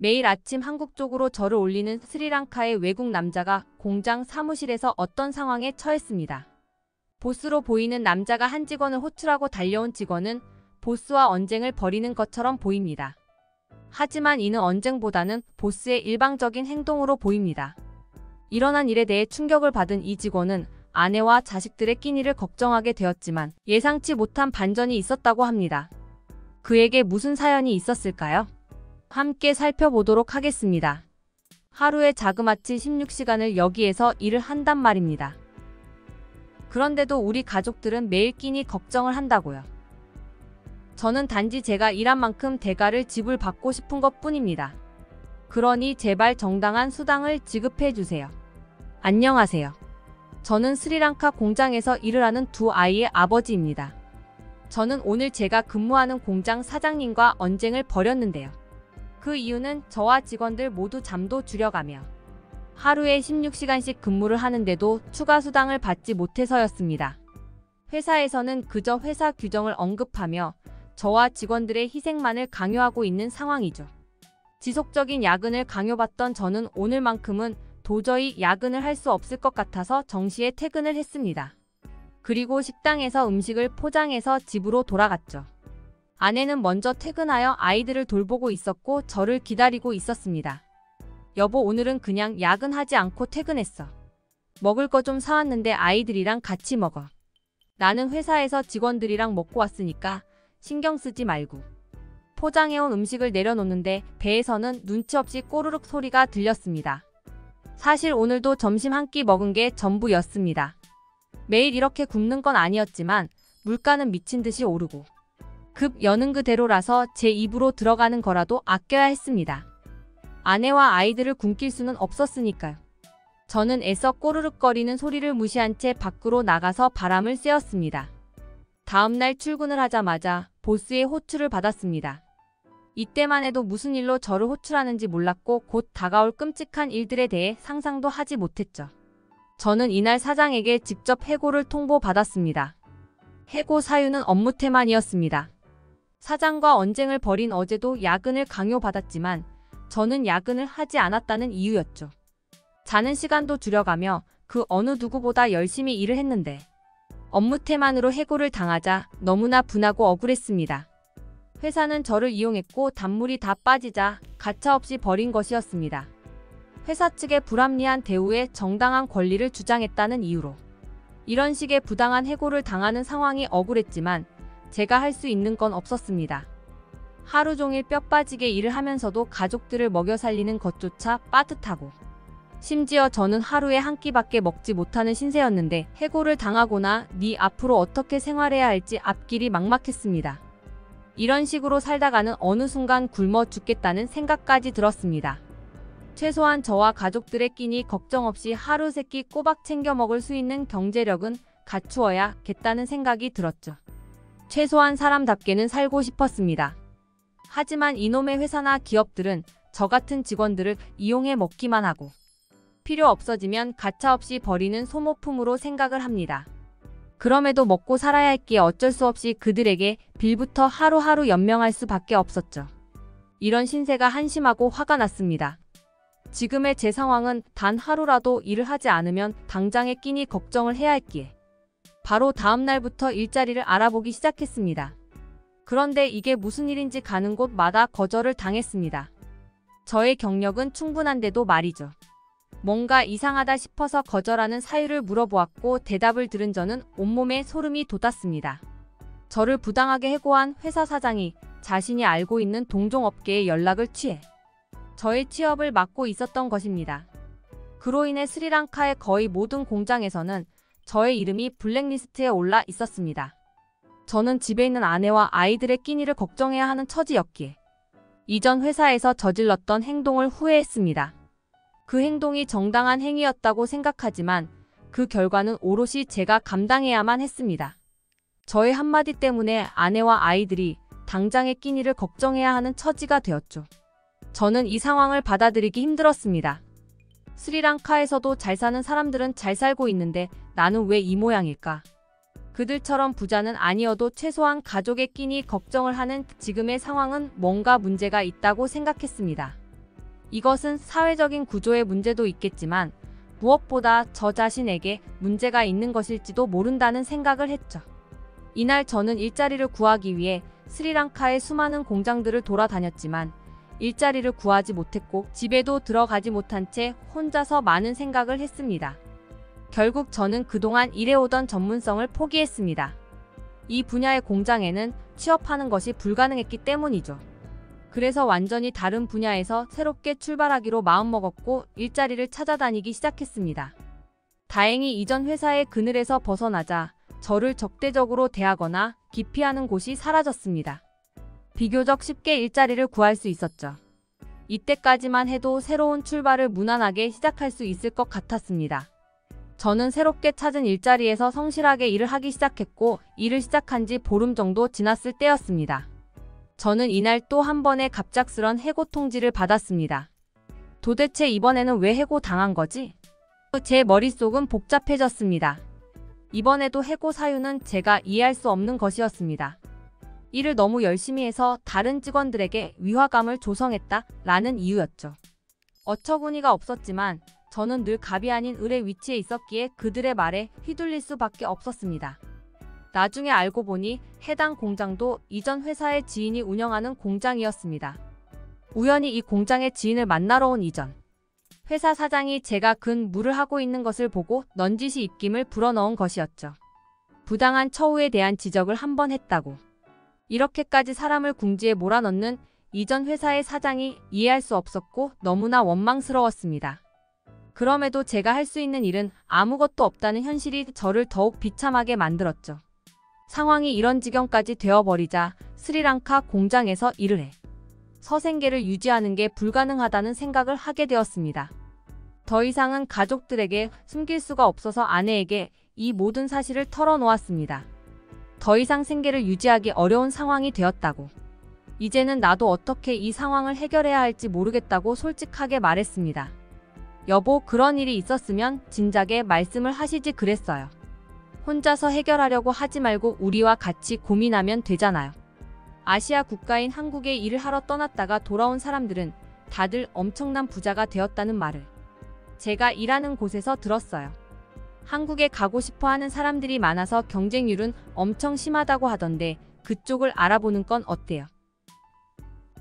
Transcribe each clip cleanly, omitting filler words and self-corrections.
매일 아침 한국 쪽으로 절을 올리는 스리랑카의 외국 남자가 공장 사무실에서 어떤 상황에 처했습니다. 보스로 보이는 남자가 한 직원을 호출하고 달려온 직원은 보스와 언쟁을 벌이는 것처럼 보입니다. 하지만 이는 언쟁보다는 보스의 일방적인 행동으로 보입니다. 일어난 일에 대해 충격을 받은 이 직원은 아내와 자식들의 끼니를 걱정하게 되었지만 예상치 못한 반전이 있었다고 합니다. 그에게 무슨 사연이 있었을까요? 함께 살펴보도록 하겠습니다. 하루에 자그마치 16시간을 여기에서 일을 한단 말입니다. 그런데도 우리 가족들은 매일 끼니 걱정을 한다고요. 저는 단지 제가 일한 만큼 대가를 지불받고 싶은 것뿐입니다. 그러니 제발 정당한 수당을 지급해 주세요. 안녕하세요. 저는 스리랑카 공장에서 일을 하는 두 아이의 아버지입니다. 저는 오늘 제가 근무하는 공장 사장님과 언쟁을 벌였는데요. 그 이유는 저와 직원들 모두 잠도 줄여가며 하루에 16시간씩 근무를 하는데도 추가 수당을 받지 못해서였습니다. 회사에서는 그저 회사 규정을 언급하며 저와 직원들의 희생만을 강요하고 있는 상황이죠. 지속적인 야근을 강요받던 저는 오늘만큼은 도저히 야근을 할 수 없을 것 같아서 정시에 퇴근을 했습니다. 그리고 식당에서 음식을 포장해서 집으로 돌아갔죠. 아내는 먼저 퇴근하여 아이들을 돌보고 있었고 저를 기다리고 있었습니다. 여보, 오늘은 그냥 야근하지 않고 퇴근했어. 먹을 거 좀 사왔는데 아이들이랑 같이 먹어. 나는 회사에서 직원들이랑 먹고 왔으니까 신경 쓰지 말고. 포장해온 음식을 내려놓는데 배에서는 눈치 없이 꼬르륵 소리가 들렸습니다. 사실 오늘도 점심 한 끼 먹은 게 전부였습니다. 매일 이렇게 굶는 건 아니었지만 물가는 미친 듯이 오르고 급 여는 그대로라서 제 입으로 들어가는 거라도 아껴야 했습니다. 아내와 아이들을 굶길 수는 없었으니까요. 저는 애써 꼬르륵거리는 소리를 무시한 채 밖으로 나가서 바람을 쐬었습니다. 다음날 출근을 하자마자 보스의 호출을 받았습니다. 이때만 해도 무슨 일로 저를 호출하는지 몰랐고 곧 다가올 끔찍한 일들에 대해 상상도 하지 못했죠. 저는 이날 사장에게 직접 해고를 통보받았습니다. 해고 사유는 업무 태만이었습니다. 사장과 언쟁을 벌인 어제도 야근을 강요받았지만 저는 야근을 하지 않았다는 이유였죠. 자는 시간도 줄여가며 그 어느 누구보다 열심히 일을 했는데 업무 태만으로 해고를 당하자 너무나 분하고 억울했습니다. 회사는 저를 이용했고 단물이 다 빠지자 가차없이 버린 것이었습니다. 회사 측의 불합리한 대우에 정당한 권리를 주장했다는 이유로 이런 식의 부당한 해고를 당하는 상황이 억울했지만 제가 할 수 있는 건 없었습니다. 하루 종일 뼈 빠지게 일을 하면서도 가족들을 먹여 살리는 것조차 빠듯하고 심지어 저는 하루에 한 끼밖에 먹지 못하는 신세였는데 해고를 당하거나 네 앞으로 어떻게 생활해야 할지 앞길이 막막했습니다. 이런 식으로 살다가는 어느 순간 굶어 죽겠다는 생각까지 들었습니다. 최소한 저와 가족들의 끼니 걱정 없이 하루 세 끼 꼬박 챙겨 먹을 수 있는 경제력은 갖추어야겠다는 생각이 들었죠. 최소한 사람답게는 살고 싶었습니다. 하지만 이놈의 회사나 기업들은 저 같은 직원들을 이용해 먹기만 하고 필요 없어지면 가차없이 버리는 소모품으로 생각을 합니다. 그럼에도 먹고 살아야 했기에 어쩔 수 없이 그들에게 빌부터 하루하루 연명할 수밖에 없었죠. 이런 신세가 한심하고 화가 났습니다. 지금의 제 상황은 단 하루라도 일을 하지 않으면 당장의 끼니 걱정을 해야 했기에 바로 다음 날부터 일자리를 알아보기 시작했습니다. 그런데 이게 무슨 일인지 가는 곳마다 거절을 당했습니다. 저의 경력은 충분한데도 말이죠. 뭔가 이상하다 싶어서 거절하는 사유를 물어보았고 대답을 들은 저는 온몸에 소름이 돋았습니다. 저를 부당하게 해고한 회사 사장이 자신이 알고 있는 동종업계에 연락을 취해 저의 취업을 막고 있었던 것입니다. 그로 인해 스리랑카의 거의 모든 공장에서는 저의 이름이 블랙리스트에 올라 있었습니다. 저는 집에 있는 아내와 아이들의 끼니를 걱정해야 하는 처지였기에 이전 회사에서 저질렀던 행동을 후회했습니다. 그 행동이 정당한 행위였다고 생각하지만 그 결과는 오롯이 제가 감당해야만 했습니다. 저의 한마디 때문에 아내와 아이들이 당장의 끼니를 걱정해야 하는 처지가 되었죠. 저는 이 상황을 받아들이기 힘들었습니다. 스리랑카에서도 잘 사는 사람들은 잘 살고 있는데 나는 왜 이 모양일까? 그들처럼 부자는 아니어도 최소한 가족의 끼니 걱정을 하는 지금의 상황은 뭔가 문제가 있다고 생각했습니다. 이것은 사회적인 구조의 문제도 있겠지만 무엇보다 저 자신에게 문제가 있는 것일지도 모른다는 생각을 했죠. 이날 저는 일자리를 구하기 위해 스리랑카의 수많은 공장들을 돌아다녔지만 일자리를 구하지 못했고 집에도 들어가지 못한 채 혼자서 많은 생각을 했습니다. 결국 저는 그동안 일해오던 전문성을 포기했습니다. 이 분야의 공장에는 취업하는 것이 불가능했기 때문이죠. 그래서 완전히 다른 분야에서 새롭게 출발하기로 마음먹었고 일자리를 찾아다니기 시작했습니다. 다행히 이전 회사의 그늘에서 벗어나자 저를 적대적으로 대하거나 기피하는 곳이 사라졌습니다. 비교적 쉽게 일자리를 구할 수 있었죠. 이때까지만 해도 새로운 출발을 무난하게 시작할 수 있을 것 같았습니다. 저는 새롭게 찾은 일자리에서 성실하게 일을 하기 시작했고 일을 시작한 지 보름 정도 지났을 때였습니다. 저는 이날 또 한 번의 갑작스런 해고 통지를 받았습니다. 도대체 이번에는 왜 해고당한 거지? 제 머릿속은 복잡해졌습니다. 이번에도 해고 사유는 제가 이해할 수 없는 것이었습니다. 일을 너무 열심히 해서 다른 직원들에게 위화감을 조성했다 라는 이유였죠. 어처구니가 없었지만 저는 늘 갑이 아닌 을의 위치에 있었기에 그들의 말에 휘둘릴 수밖에 없었습니다. 나중에 알고 보니 해당 공장도 이전 회사의 지인이 운영하는 공장이었습니다. 우연히 이 공장의 지인을 만나러 온 이전 회사 사장이 제가 근무를 하고 있는 것을 보고 넌지시 입김을 불어넣은 것이었죠. 부당한 처우에 대한 지적을 한 번 했다고. 이렇게까지 사람을 궁지에 몰아넣는 이전 회사의 사장이 이해할 수 없었고 너무나 원망스러웠습니다. 그럼에도 제가 할 수 있는 일은 아무것도 없다는 현실이 저를 더욱 비참하게 만들었죠. 상황이 이런 지경까지 되어버리자 스리랑카 공장에서 일을 해 서생계를 유지하는 게 불가능하다는 생각을 하게 되었습니다. 더 이상은 가족들에게 숨길 수가 없어서 아내에게 이 모든 사실을 털어놓았습니다. 더 이상 생계를 유지하기 어려운 상황이 되었다고. 이제는 나도 어떻게 이 상황을 해결해야 할지 모르겠다고 솔직하게 말했습니다. 여보, 그런 일이 있었으면 진작에 말씀을 하시지 그랬어요. 혼자서 해결하려고 하지 말고 우리와 같이 고민하면 되잖아요. 아시아 국가인 한국에 일을 하러 떠났다가 돌아온 사람들은 다들 엄청난 부자가 되었다는 말을 제가 일하는 곳에서 들었어요. 한국에 가고 싶어 하는 사람들이 많아서 경쟁률은 엄청 심하다고 하던데 그쪽을 알아보는 건 어때요?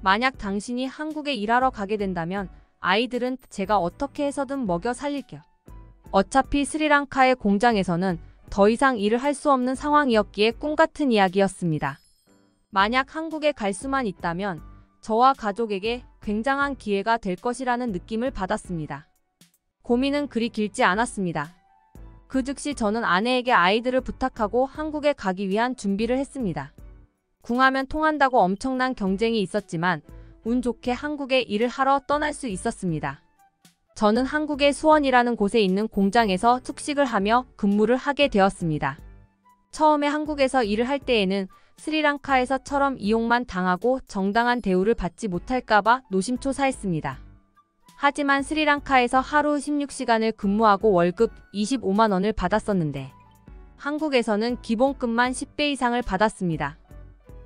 만약 당신이 한국에 일하러 가게 된다면 아이들은 제가 어떻게 해서든 먹여 살릴게요. 어차피 스리랑카의 공장에서는 더 이상 일을 할 수 없는 상황이었기에 꿈같은 이야기였습니다. 만약 한국에 갈 수만 있다면 저와 가족에게 굉장한 기회가 될 것이라는 느낌을 받았습니다. 고민은 그리 길지 않았습니다. 그 즉시 저는 아내에게 아이들을 부탁하고 한국에 가기 위한 준비를 했습니다. 궁하면 통한다고 엄청난 경쟁이 있었지만 운 좋게 한국에 일을 하러 떠날 수 있었습니다. 저는 한국의 수원이라는 곳에 있는 공장에서 숙식을 하며 근무를 하게 되었습니다. 처음에 한국에서 일을 할 때에는 스리랑카에서처럼 이용만 당하고 정당한 대우를 받지 못할까봐 노심초사했습니다. 하지만 스리랑카에서 하루 16시간을 근무하고 월급 25만 원을 받았었는데 한국에서는 기본급만 10배 이상을 받았습니다.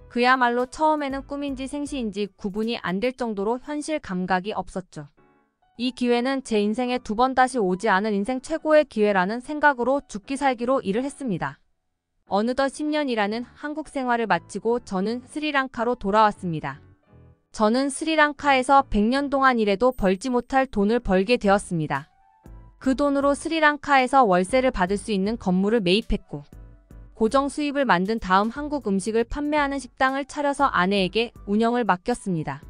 그야말로 처음에는 꿈인지 생시인지 구분이 안 될 정도로 현실 감각이 없었죠. 이 기회는 제 인생에 두 번 다시 오지 않을 인생 최고의 기회라는 생각으로 죽기 살기로 일을 했습니다. 어느덧 10년이라는 한국 생활을 마치고 저는 스리랑카로 돌아왔습니다. 저는 스리랑카에서 100년 동안 일해도 벌지 못할 돈을 벌게 되었습니다. 그 돈으로 스리랑카에서 월세를 받을 수 있는 건물을 매입했고 고정 수입을 만든 다음 한국 음식을 판매하는 식당을 차려서 아내에게 운영을 맡겼습니다.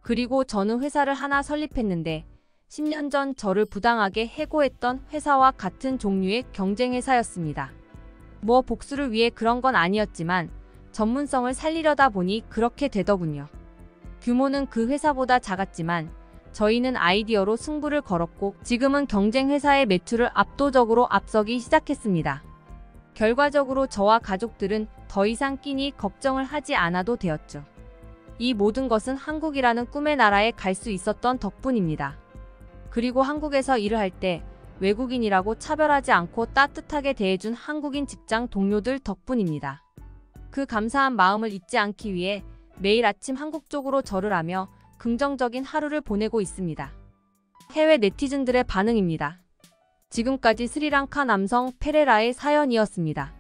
그리고 저는 회사를 하나 설립했는데 10년 전 저를 부당하게 해고했던 회사와 같은 종류의 경쟁회사였습니다. 뭐 복수를 위해 그런 건 아니었지만 전문성을 살리려다 보니 그렇게 되더군요. 규모는 그 회사보다 작았지만 저희는 아이디어로 승부를 걸었고 지금은 경쟁 회사의 매출을 압도적으로 앞서기 시작했습니다. 결과적으로 저와 가족들은 더 이상 끼니 걱정을 하지 않아도 되었죠. 이 모든 것은 한국이라는 꿈의 나라에 갈 수 있었던 덕분입니다. 그리고 한국에서 일을 할 때 외국인이라고 차별하지 않고 따뜻하게 대해준 한국인 직장 동료들 덕분입니다. 그 감사한 마음을 잊지 않기 위해 매일 아침 한국 쪽으로 절을 하며 긍정적인 하루를 보내고 있습니다. 해외 네티즌들의 반응입니다. 지금까지 스리랑카 남성 페레라의 사연이었습니다.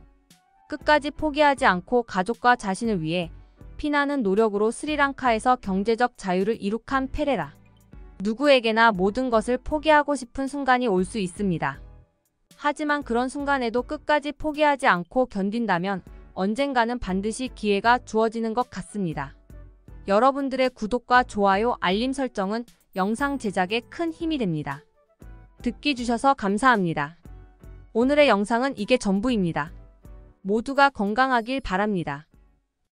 끝까지 포기하지 않고 가족과 자신을 위해 피나는 노력으로 스리랑카에서 경제적 자유를 이룩한 페레라. 누구에게나 모든 것을 포기하고 싶은 순간이 올 수 있습니다. 하지만 그런 순간에도 끝까지 포기하지 않고 견딘다면 언젠가는 반드시 기회가 주어지는 것 같습니다. 여러분들의 구독과 좋아요, 알림 설정은 영상 제작에 큰 힘이 됩니다. 듣기 주셔서 감사합니다. 오늘의 영상은 이게 전부입니다. 모두가 건강하길 바랍니다.